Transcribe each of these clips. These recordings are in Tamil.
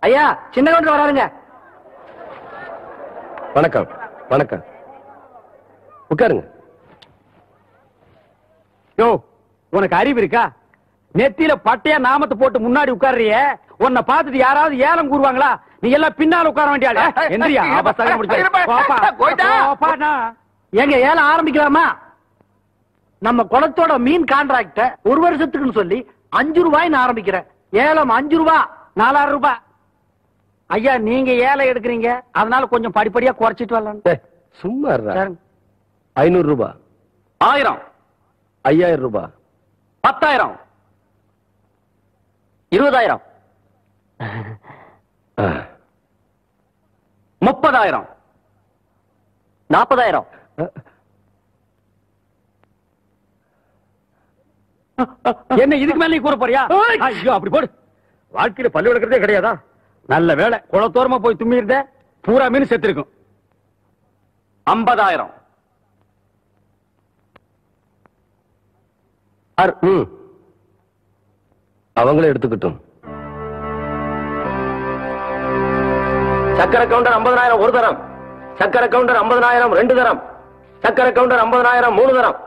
ஐயா சின்ன கவுண்டர் வராருங்க. வணக்கம் வணக்கம், உட்காருங்க. யோ உனக்கு அறிவு இருக்கா? நெத்தியில பட்டையா நாமத்தை போட்டு முன்னாடி உட்கார்றிய, உன்னை பார்த்துட்டு யாராவது ஏலம் கூறுவாங்களா? நீ எல்லாம் பின்னால உட்கார வேண்டியாளே. எந்திரியா எங்க ஏலம் ஆரம்பிக்கலாமா? நம்ம குளத்தோட மீன் கான்ட்ராக்ட ஒரு வருஷத்துக்குன்னு சொல்லி 5 ரூபாய்னு ஆரம்பிக்கிறேன். ஏலம் 5 ரூபாய், 4000 ரூபாய். ஐயா நீங்க ஏலம் எடுக்கிறீங்க, அதனால கொஞ்சம் படிப்படியா குறைச்சிட்டு வரலாம். சும்மா 500 ரூபாய், 1000, 5000 ரூபாய், 10,000, 20,000, 30,000, 40,000. என்ன இதுக்கு மேல நீ கூற போறியா? ஐயோ அப்படி போடு. வாழ்க்கையில பல்லு விளக்குறதே கிடையாதா? நல்ல வேலை குளத்தோரமா போய் தும்மி இருந்த, பூரா மீன் செத்து இருக்கும். 50,000. அவங்களே எடுத்துக்கிட்டும். சக்கரை கவுண்டர் 50,000 ஒரு தரம், சக்கரை கவுண்டர் 50,000 2 தரம், சக்கரை கவுண்டர் 50,000 3 தரம்.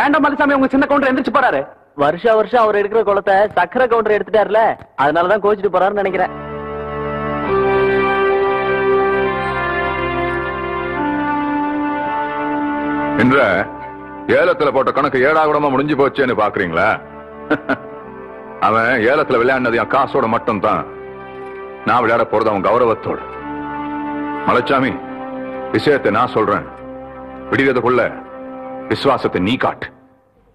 ஏண்ட மலைசாமி உங்க சின்ன கவுண்டர் எந்திரிச்சு போறாரு? வருஷம் அவர் எடுக்கிற குளத்தை சக்கரை கவுண்டர் எடுத்துட்டாருல, அதனாலதான் கோச்சிட்டு போறாருன்னு நினைக்கிறேன். என்ற ஏலத்துல போட்ட கணக்கு 7ஆவிடமா முடிஞ்சு போச்சேன்னு பாக்குறீங்களா? அவன் ஏலத்துல விளையாடினது என் காசோட மட்டும் தான். நான் விளையாட போறது அவன் கௌரவத்தோடு. மலைச்சாமி, விஷயத்தை நான் சொல்றேன், விடுகிறதுக்குள்ள விசுவாசத்தை நீ காட்டு.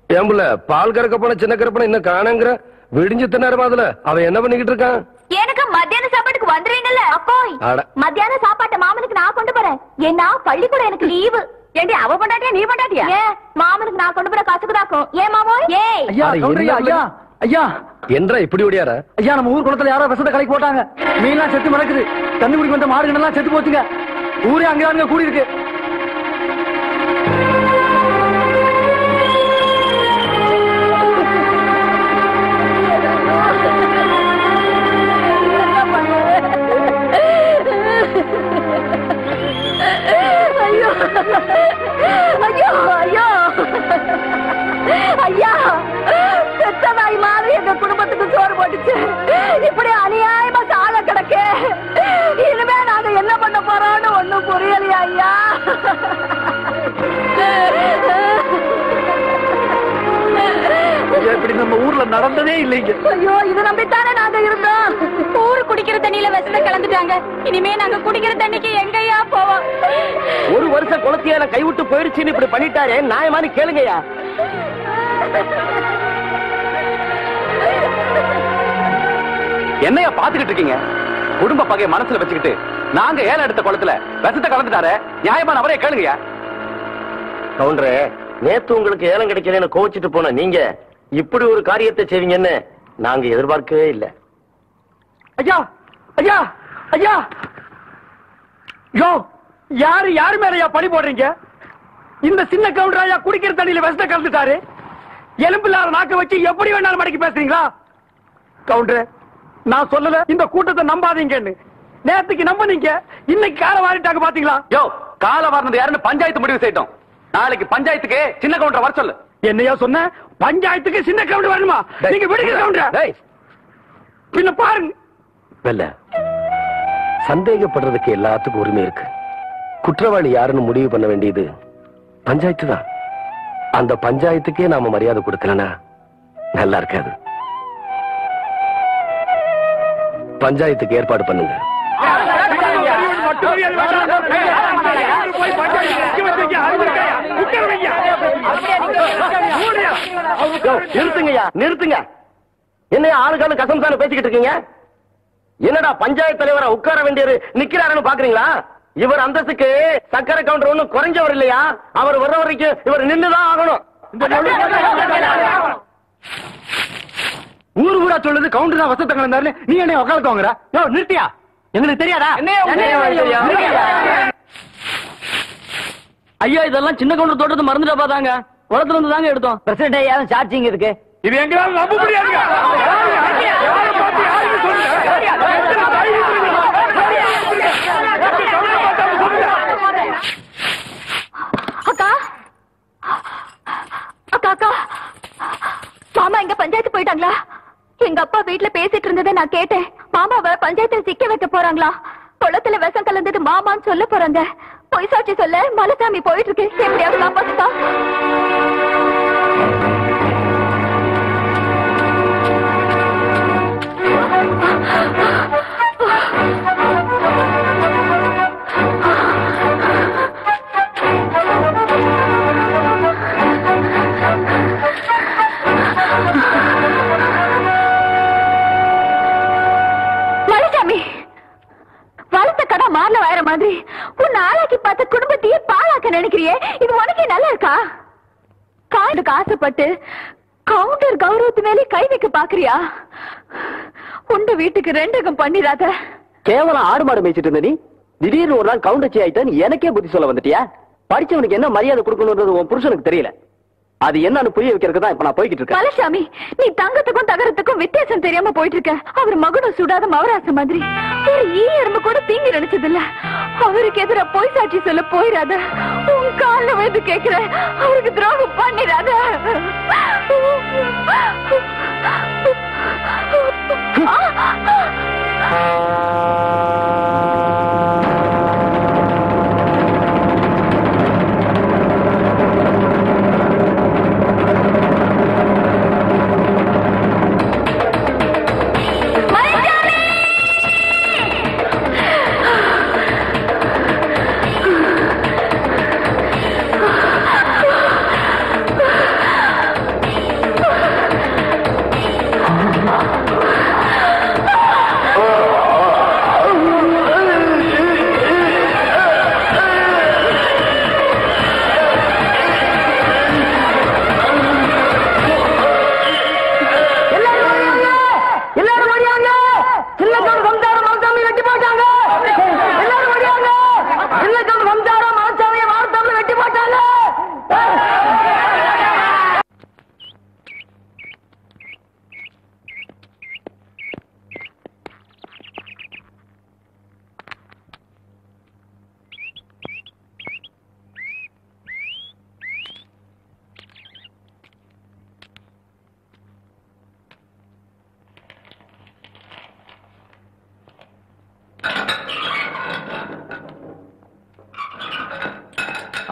ஏம்புல பால் கறக்க போன சின்ன கருப்பனை இன்னும் காணங்கிற விடிஞ்சு நேரமா அதுல அவன் என்ன பண்ணிக்கிட்டு இருக்கான்? எனக்கு மத்தியான சாப்பாட்டுக்கு வந்துருவீங்கல்ல? அப்போ மத்தியான சாப்பாட்டை மாமனுக்கு நான் கொண்டு போறேன். ஏன்னா பள்ளிக்கூடம் எனக்கு லீவு. ஏண்டி அவ பண்ணாட்டியா நீ பண்ணாட்டியா? மாமனுக்கு நான் கொண்டு போற கசுக்குதாக்கும். ஏன் மாமோ? ஐயா என்றா இப்படி ஓடியார? ஐயா நம்ம ஊர் குளத்துல யாரோ விஷத்தை கலக்கி போட்டாங்க, மீன்லாம் செத்து மறக்குது. தண்ணி குடிக்க வந்த மாடுகள் செத்து போச்சுங்க. ஊரே அங்கேயானுங்க கூடி இருக்கு. ஐயோ ஐயோ ஐயா, பெத்த நாய் மாதிரி எங்க குடும்பத்துக்கு சோறு போட்டுச்சு. இப்படி அநியாயமா சாக கிடக்கு. இனிமே நாங்க என்ன பண்ண போறோம்னு ஒண்ணும் புரியலையா ஐயா? இப்படி நம்ம ஊர்ல நடந்ததே இல்லைங்க. ஐயோ இது நம்பித்தானே நாங்க இருந்தோம். ஊரு குடிக்கிற தண்ணியில விஷத்தை கலந்துட்டாங்க. இனிமே நாங்க குடிக்கிற தண்ணிக்கு எங்கயா போவோம்? ஒரு வருஷம் குளத்தியால கைவிட்டு போயிடுச்சுன்னு இப்படி பண்ணிட்டாரே, நியாயமானு கேளுங்கய்யா. என்னையா பாத்துக்கிட்டு இருக்கீங்க? குடும்ப பகைய மனசுல வச்சுக்கிட்டு நாங்க ஏலம் எடுத்த குளத்துல விஷத்தை கலந்துட்டாரு, நியாயமான அவரே கேளுங்கயா. கவுண்டரே, நேத்து உங்களுக்கு ஏலம் கிடைக்கலன்னு கோச்சிட்டு போன நீங்க இப்படி ஒரு காரியத்தை செய்வீங்கன்னு நாங்க எதிர்பார்க்கவே இல்லை. ஐயா ஐயா ஐயா, யோ யாரு மேலயா பழி போடுறீங்க? இந்த சின்ன கவுண்டர் ஐயா குடிக்கிற தண்ணியில விஷத்தை கலந்துட்டாரு. எலும்பில்லாத நாக்க வச்சு எப்படி வேணாலும் மடக்கி பேசுறீங்களா? கவுண்டர், நான் சொல்லல இந்த கூட்டத்தை நம்பாதீங்கன்னு. நேத்துக்கு நம்புனீங்க, இன்னைக்கு கால வாரிட்டாங்க பாத்தீங்களா? யோ கால வாரினது யாருன்னு பஞ்சாயத்து முடிவு செய்யட்டும். நாளைக்கு பஞ்சாயத்துக்கு சின்ன கவுண்டர் வர சொல்லு. என்னையா சொன்ன? பஞ்சாயத்துக்கு சின்ன கவுண்டர் வரணுமா? நீங்க விடுங்க கவுண்டர். பின்ன பாருங்க. வெல்ல, சந்தேகப்படுறதுக்கு எல்லாத்துக்கும் உரிமை இருக்கு. குற்றவாளி யாருன்னு முடிவு பண்ண வேண்டியது பஞ்சாயத்து தான். அந்த பஞ்சாயத்துக்கே நாம மரியாதை கொடுக்கலனா நல்லா இருக்காது. பஞ்சாயத்துக்கு ஏற்பாடு பண்ணுங்க. நிறுத்துங்கய்யா, நிறுத்துங்க. என்ன ஆளுக்காலு கசம்சான பேசிக்கிட்டு இருக்கீங்க? என்னடா பஞ்சாயத்து தலைவரை உட்கார வேண்டியது நிக்கிறாருன்னு பாக்குறீங்களா? இவர் அந்தஸ்துக்கு சக்கரை கவுண்டர் ஒண்ணும் குறைஞ்சவர் இல்லையா? அவர் வர்ற வரைக்கும் இவர் நின்னுதான் ஆகணும். ஊரு ஊரா சொல்லுது கவுண்டர் தான் வசத்தங்க இருந்தாரு, நீ என்ன உட்காந்து வாங்குற? யோ நிறுத்தியா, எங்களுக்கு தெரியாதா? ஐயா இதெல்லாம் சின்ன கவுண்டர் தோட்டத்தை மறந்துட்டா பாத்தாங்க, குளத்துல இருந்து தாங்க எடுத்தோம். பிரசிடண்ட் ஐயா சார்ஜிங் இருக்கு. இது எங்களால நம்ப முடியாது. மாமாவை பஞ்சாயத்துல சிக்க வைக்க போறாங்களா? குளத்துல விஷம் கலந்தது மாமான்னு சொல்ல போறாங்க. பொய் சாட்சி சொல்ல மலைசாமி போயிட்டு இருக்கு. எப்படியாவது காப்பாத்துப்பா. வளர்த்த கடை மாறல வர மாதிரி உன் ஆளாக்கி பார்த்த குடும்பத்தையே பாழாக்க நினைக்கிறியே, இது உனக்கே நல்லா இருக்கா? காண்டுக்கு ஆசைப்பட்டு கவுண்டர் கௌரவத்து மேலே கை வைக்க பாக்குறியா? உண்ட வீட்டுக்கு ரெண்டகம் பண்ணிடாத. கேவலம் ஆடு மாடு மேய்ச்சிட்டு இருந்த நீ திடீர்னு ஒரு நாள் கவுண்டச்சி ஆயிட்டான்னு எனக்கே புத்தி சொல்ல வந்துட்டியா? படிச்சவனுக்கு என்ன மரியாதை கொடுக்கணும்ன்றது உன் புருஷனுக்கு தெரியல. அது என்னன்னு புரிய வைக்கிறதுக்கு தான் இப்ப நான் போய்கிட்டு இருக்கேன். மலைசாமி, நீ தங்கத்துக்கும் தகரத்துக்கும் வித்தியாசம் தெரியாம போயிட்டு இருக்க. அவர் மகனும் சுடாத மவராச மாதிரி ஒரு ஈ எறும்பு கூட தீங்கி நினைச்சது இல்ல. அவருக்கு எதிர பொய் சாட்சி சொல்ல போயிடாத. உன் கால வந்து கேக்குற, அவருக்கு துரோகம் பண்ணிடாத.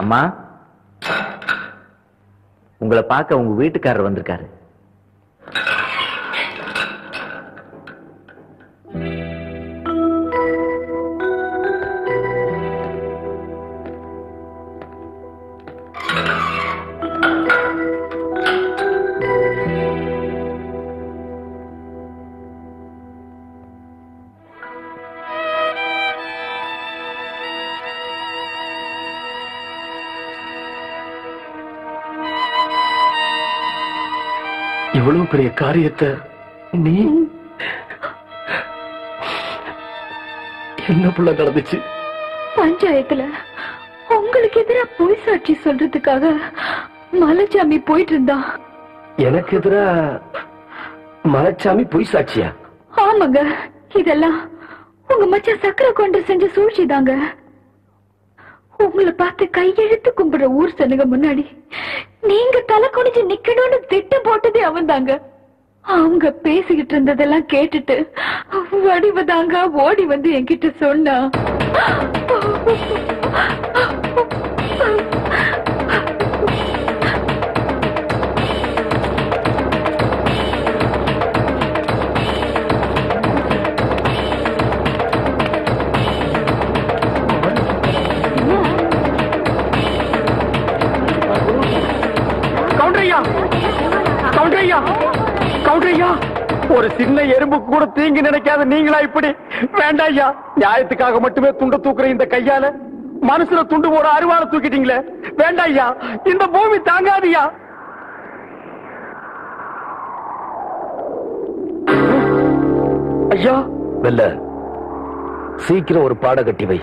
அம்மா, உங்களை பார்க்க உங்க வீட்டுக்காரர் வந்திருக்காரு. இவ்வளவு பெரிய காரியத்தை நீ என்ன புள்ள நடந்துச்சு? பஞ்சாயத்துல உங்களுக்கு எதிரா பொய் சாட்சி சொல்றதுக்காக மலைச்சாமி போயிட்டு இருந்தா. எனக்கு எதிரா மலைச்சாமி பொய் சாட்சியா? ஆமாங்க, இதெல்லாம் உங்க மச்சான் சக்கரை கொண்டு செஞ்ச சூழ்ச்சிதாங்க. உங்களை பார்த்து கையெழுத்து கும்பிடுற ஊர் சனுங்க முன்னாடி நீங்க தலை குனிஞ்சு நிக்கணும்னு திட்டம் போட்டதே அவன் தாங்க. அவங்க பேசிக்கிட்டு இருந்ததெல்லாம் கேட்டுட்டு வடிவதாங்க ஓடி வந்து என்கிட்ட சொன்னா. ஒரு சின்ன எறும்புக்கு கூட தீங்கு நினைக்காத நீங்களா இப்படி? வேண்டாம் ஐயா, நியாயத்துக்காக மட்டுமே துண்ட தூக்குற இந்த கையால மனசுல துண்டு போற அருவாளை தூக்கிட்டீங்களே. வேண்டாம் ஐயா, இந்த பூமி தாங்காதியா. ஐயா வெல்ல, சீக்கிரம் ஒரு பாட கட்டி வை.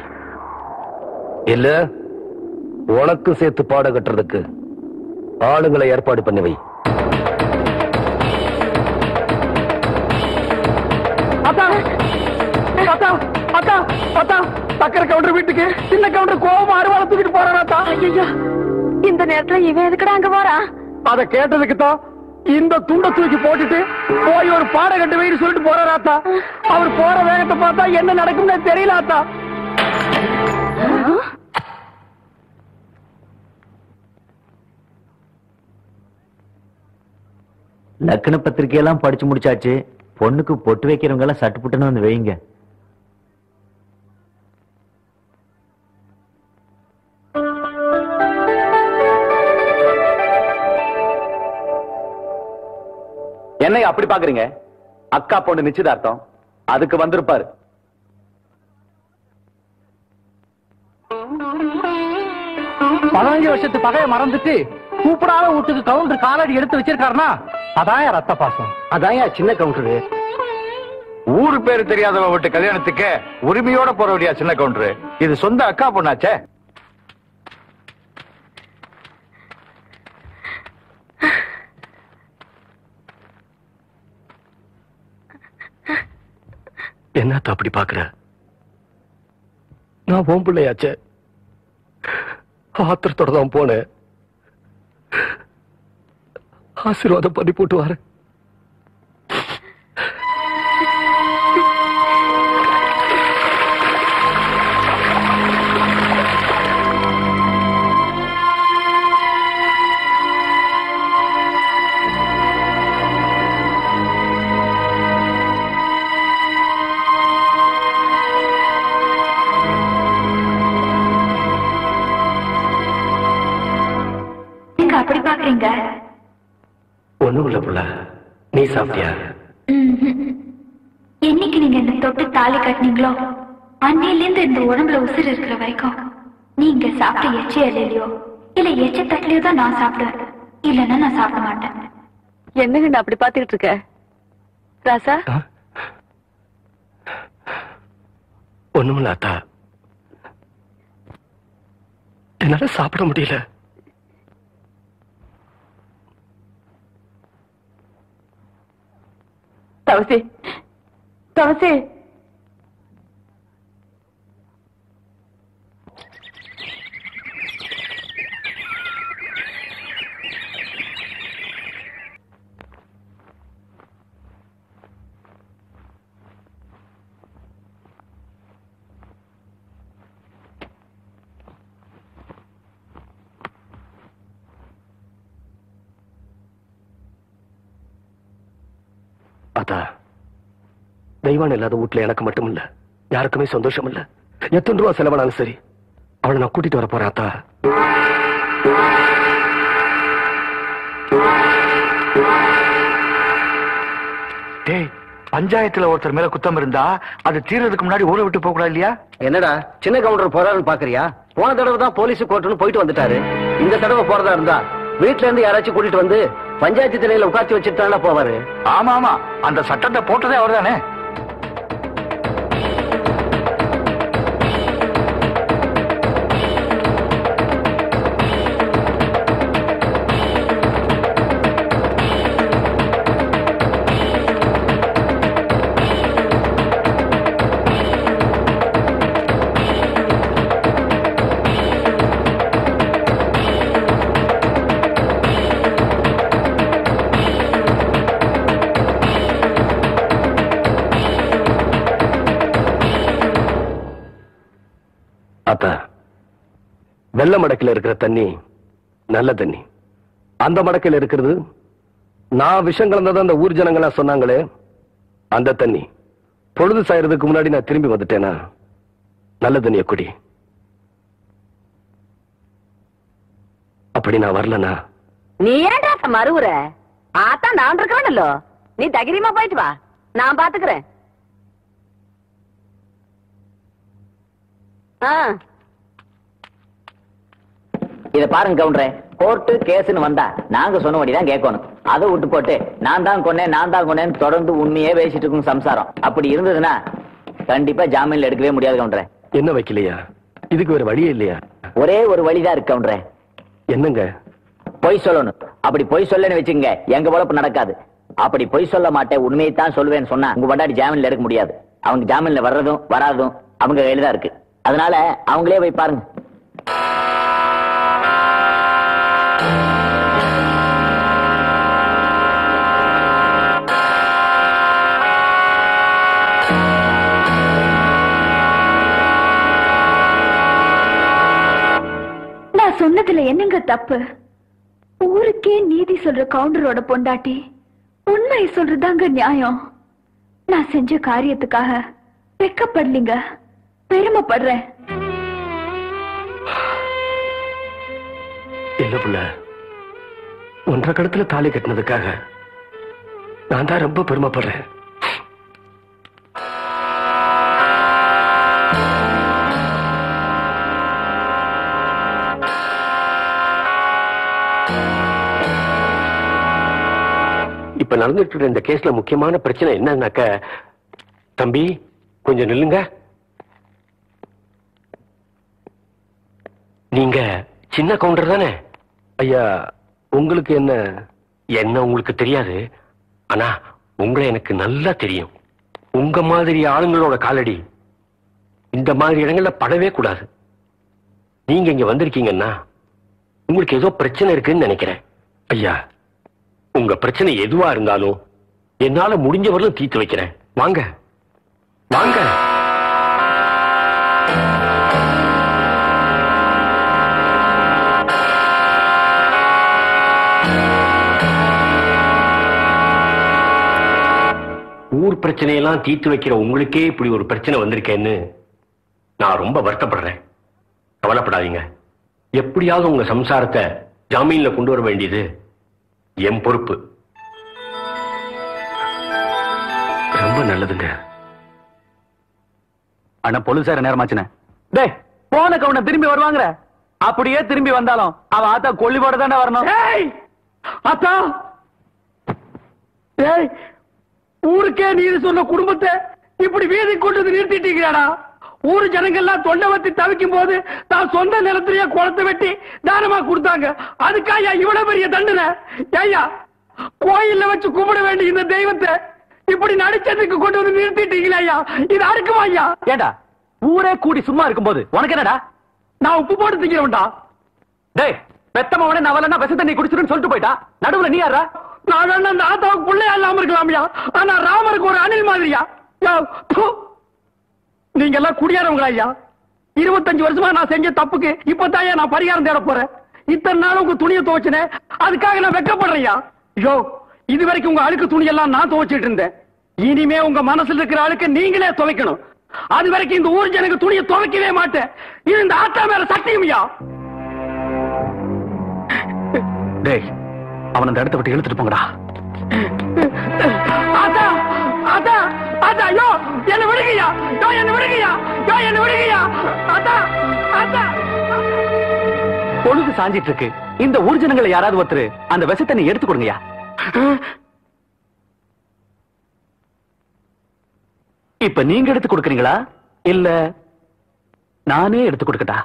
இல்ல உனக்கு சேர்த்து பாட கட்டுறதுக்கு ஆளுங்களை ஏற்பாடு பண்ணி வை. சக்கரை கவுண்டர் வீட்டுக்கு சின்ன கவுண்டர் கோபம் அருவாளை தூக்கிட்டு போறாரா? இந்த நேரத்துல இவன் எதுக்குடா அங்க போறான்? அத கேட்டதுக்கு தான் இந்த துண்டை தூக்கி போட்டுட்டு போய் ஒரு பாட கட்டு வெயிட்டு சொல்லிட்டு போறாரு ஆத்தா. அவர் போற வேகத்தை பார்த்தா என்ன நடக்கும்னு தெரியல ஆத்தா. லக்ன பத்திரிகையெல்லாம் படிச்சு முடிச்சாச்சு. பொண்ணுக்கு பொட்டு வைக்கிறவங்க எல்லாம் சட்டு புட்டுன்னு வந்து வைங்க. என்னை அப்படி பாக்குறீங்க? அக்கா பொண்ணு நிச்சயதார்த்தம், அதுக்கு வந்திருப்பாரு. பதினஞ்சு வருஷத்து பகையை மறந்துட்டு கூப்பிடாத வீட்டுக்கு கவுண்டர் காலடி எடுத்து வச்சிருக்காருன்னா அதான் ரத்த பாசம். அதான் சின்ன கவுண்டரு. ஊரு பேரு தெரியாதவ விட்டு கல்யாணத்துக்கு உரிமையோட போற வழியா சின்ன கவுண்டரு. இது சொந்த அக்கா பொண்ணாச்சே. என்னத்த அப்படி பாக்குற? நான் உன் பிள்ளையாச்சே. ஆத்திரத்தோட தான் போனேன். ஆசீர்வாதம் பண்ணி போட்டு வாரு. அப்படி பாக்குறீங்க? ஒண்ணும் இல்ல புள்ள. நீ சாப்பிட்டியா? என்னைக்கு நீங்க என்ன தொட்டு தாலி கட்டினீங்களோ அன்னையில இருந்து இந்த உடம்புல உசுறு இருக்கிற வரைக்கும் நீங்க சாப்பிட்ட எச்ச இலையிலயோ இல்ல எச்ச தட்டிலையோ தான் நான் சாப்பிடுவேன். இல்லன்னா நான் சாப்பிட மாட்டேன். என்னங்க அப்படி பாத்துக்கிட்டு இருக்க ராசா? ஒண்ணுமில்ல அத்தா. என்னால சாப்பிட முடியல. தவசி தவசி, அத்தா, தெய்வான் இல்லாத வீட்டுல எனக்கு மட்டும் இல்ல, யாருக்குமே சந்தோஷம் இல்ல. எத்தனை ரூபா செலவானாலும் சரி அவளை நான் கூட்டிட்டு வர போறேன் அத்தா. டேய், பஞ்சாயத்துல ஒருத்தர் மேல குத்தம் இருந்தா அது தீர்றதுக்கு முன்னாடி ஊரை விட்டு போக கூடாது இல்லையா? என்னடா சின்ன கவுண்டர் போறாருன்னு பாக்குறியா? போன தடவை தான் போலீஸ் கோர்ட்டுன்னு போயிட்டு வந்துட்டாரு. இந்த தடவை போறதா இருந்தா வீட்டுல இருந்து யாராச்சும் கூட்டிட்டு வந்து பஞ்சாயத்து திணையில உட்காந்து வச்சுட்டு போவாரு. ஆமா ஆமா, அந்த சட்டத்தை போட்டதே அவர் தானே. அத்தா, வெள்ள மடக்கில் இருக்கிற தண்ணி நல்ல தண்ணி. அந்த மடக்கில் இருக்கிறது நான் விஷம் கலந்ததான் அந்த ஊர் ஜனங்களா சொன்னாங்களே அந்த தண்ணி. பொழுது சாயறதுக்கு முன்னாடி நான் திரும்பி வந்துட்டேனா நல்ல தண்ணிய குடி. அப்படி நான் வரலனா நீ ஏன்டா மறுவுற? ஆத்தா நான் இருக்கவேனല്ലോ, நீ தைரியமா போயிட்டு வா, நான் பாத்துக்கிறேன். இத பாருங்க கவுண்டரே, கோர்ட்டு கேஸ்னு வந்தா நாங்க சொன்னபடிதான் கேட்கணும். அதை விட்டு போட்டு நான் தான் கொன்னேன்னு தொடர்ந்து உண்மையே பேசிட்டு இருக்கும் சம்சாரம். அப்படி இருந்ததுன்னா கண்டிப்பா ஜாமீன்ல எடுக்கவே முடியாது கவுண்டரே. என்ன வைக்கலையா? இதுக்கு வேற வழியே இல்லையா? ஒரே ஒரு வழிதான் இருக்கு கவுண்டரே. என்னங்க? பொய் சொல்லணும். அப்படி பொய் சொல்லன்னு வச்சுங்க எங்க பொழப்பு நடக்காது. அப்படி பொய் சொல்ல மாட்டேன், உண்மையைத்தான் சொல்லுவேன்னு சொன்னா உங்க பொண்டாட்டி ஜாமீன்ல எடுக்க முடியாது. அவங்க ஜாமீன்ல வர்றதும் வராதும் அவங்க கையில தான் இருக்கு. அதனால அவங்களே போய் பாருங்க. நான் சொன்னதுல என்னங்க தப்பு? ஊருக்கே நீதி சொல்ற கவுண்டரோட பொண்டாட்டி உண்மை சொல்றதாங்க நியாயம். நான் செஞ்ச காரியத்துக்காக வெக்கப்படலீங்க, பெருமைப்படுறேன். இல்ல புள்ள, 1.5 கழுத்துல தாலி கட்டினதுக்காக நான் தான் ரொம்ப பெருமைப்படுறேன். இப்ப நடந்துட்டு இருக்கிற இந்த கேஸ்ல முக்கியமான பிரச்சனை என்னன்னாக்க, தம்பி கொஞ்சம் நில்லுங்க. நீங்க சின்ன கவுண்டர் தானே? ஐயா, உங்களுக்கு என்ன உங்களுக்கு தெரியாது. ஆனா உங்களை எனக்கு நல்லா தெரியும். உங்க மாதிரி ஆளுங்களோட காலடி இந்த மாதிரி இடங்கள்ல படவே கூடாது. நீங்க இங்க வந்திருக்கீங்கன்னா உங்களுக்கு ஏதோ பிரச்சனை இருக்குன்னு நினைக்கிறேன். ஐயா, உங்க பிரச்சனை எதுவா இருந்தாலும் என்னால முடிஞ்சவரையும் தீர்த்து வைக்கிறேன். வாங்க வாங்க. ஊர் பிரச்சனையெல்லாம் தீர்த்து வைக்கிற உங்களுக்கே இப்படி ஒரு பிரச்சனை வந்திருக்கேன்னு நான் ரொம்ப வருத்தப்படுறேன். கவலைப்படாதீங்க. எப்படியாவது உங்க சம்சாரத்தை ஜாமீன்ல கொண்டு வர வேண்டியது என் பொறுப்பு. ரொம்ப நல்லதுங்க. ஆனா போலீசார நேரமாச்சுனே. டேய், போன கவுன திரும்பி வருவாங்க. அப்படியே திரும்பி வந்தாலும் அவ ஆத்தா கொல்லிவோட தானே வரணும். ஆத்தா, டேய், ஊருக்கே நீதி சொன்ன குடும்பத்தை இப்படி வீதி கொண்டு வந்து நிறுத்திட்டீங்கடா. ஊரு ஜனங்கள்லாம் தொண்டை வத்தி தவிக்கும் போது தான் சொந்த நிலத்திலேயே குளத்தை வெட்டி தானமா கொடுத்தாங்க. அதுக்காக இவ்வளவு பெரிய தண்டனை? ஐயா, கோயில்ல வச்சு கும்பிட வேண்டிய இந்த தெய்வத்தை இப்படி நடிச்சதுக்கு கொண்டு வந்து நிறுத்திட்டீங்களா ஐயா? இது அடுக்குமா ஐயா? ஏண்டா, ஊரே கூடி சும்மா இருக்கும் போது உனக்கு என்னடா? நான் உப்பு போட்டு திங்கிறவன்டா. டேய், பெத்தமவனே நான் வரலன்னா விஷ தண்ணி குடிச்சிருன்னு சொல்லிட்டு போயிட்டா. நடுவுல நீ யாரா? நான் வேணா அந்த ஆத்தாவுக்கு பிள்ளையா இல்லாம இருக்கலாம்யா. ஆனா ராமருக்கு ஒரு அணில் மாதிரியா? நீங்க எல்லாம் குடியாரவங்களா ஐயா? 25 வருஷமா நான் செஞ்ச தப்புக்கு இப்பதான் நான் பரிகாரம் தேட போறேன். இத்தனை நாள் உங்க துணியை துவைச்சனே, அதுக்காக நான் வெக்கப்படுறேன்யா. ஐயோ, இது வரைக்கும் உங்க அழுக்கு துணியெல்லாம் நான் துவைச்சிட்டு இருந்தேன். இனிமே உங்க மனசுல இருக்கிற அழுக்கு நீங்களே துவைக்கணும். அது வரைக்கும் இந்த ஊர் ஜனங்க துணியை துவைக்கவே மாட்டேன். இது இந்த ஆத்தா மேல சத்தியம்யா. டேய், அவன் அந்த இடத்தை விட்டு இழுத்துட்டு போங்கடா. ஆத்தா, ஆத்தா, ஆத்தா, ஐயோ, என்ன விடுங்கய்யா. யோ, என்ன விடுங்கய்யா. யோ, என்ன விடுங்கய்யா. ஆத்தா, ஆத்தா. பொழுது சாஞ்சிட்டு இருக்கு. இந்த ஊர் ஜனங்களை யாராவது ஒருத்தர் அந்த விஷத்தண்ணி எடுத்து கொடுங்கய்யா. இப்ப நீங்க எடுத்து கொடுக்கறீங்களா இல்ல நானே எடுத்து கொடுக்கட்டா?